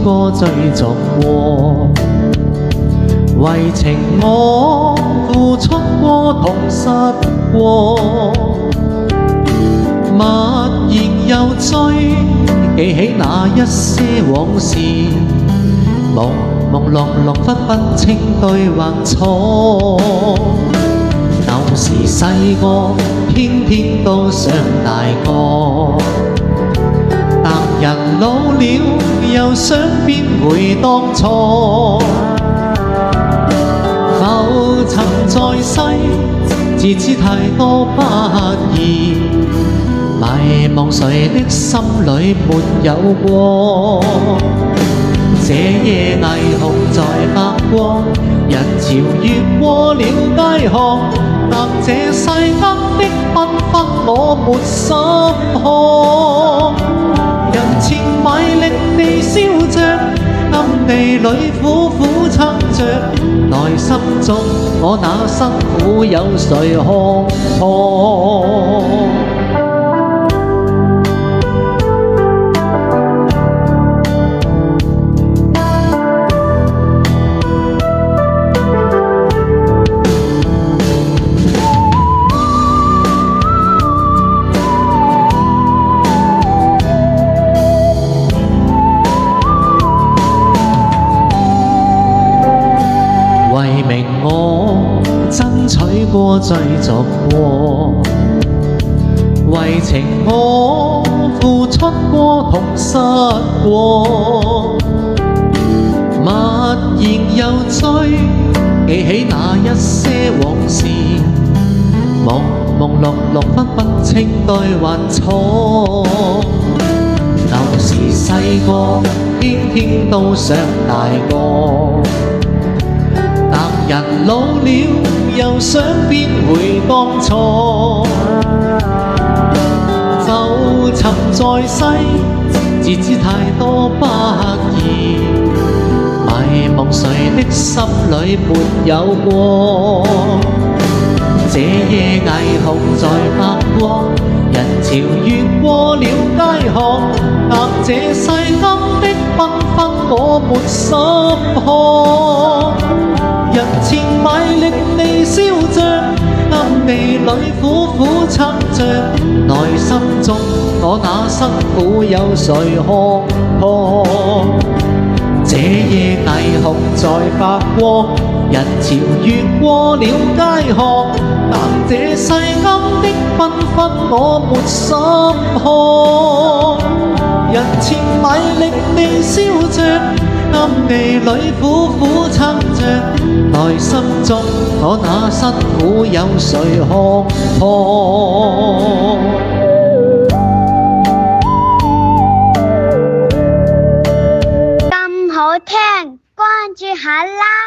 過追逐過，為情我付出過痛失過，默然又追，記起那一些往事，朦朦朧朧分不清對或錯。舊時細個，天天都想大個，但人老了，又想變回當初。浮沉在世，自知太多不易，迷惘誰的心裏沒有過？這夜霓虹在白光，人潮越過了街巷，但這世間的繽紛我沒心看。人前賣力地燒着，暗地裏苦苦撐着，內心中我那辛苦有誰看？為名我爭取過追逐過，為情我付出過痛失過，默然又追，記起那一些往事，朦朦朧朧分不清對或錯。舊時細個，天天都想大個，人老了，又想變回當初。浮沉在世，自知太多不易，迷惘誰的心裏沒有過？這夜霓虹在白光，人潮越過了街巷，但這世間的繽紛我沒心看。人前賣力地燒着，暗地裏苦苦撐着，內心中我那辛苦有誰看？這夜霓虹在白光，人潮越過了街巷，但這世間的繽紛我沒心看。人前賣力地燒着，暗地裏苦苦撐着，內心中我那辛苦有誰看？咁好聽，關注下啦！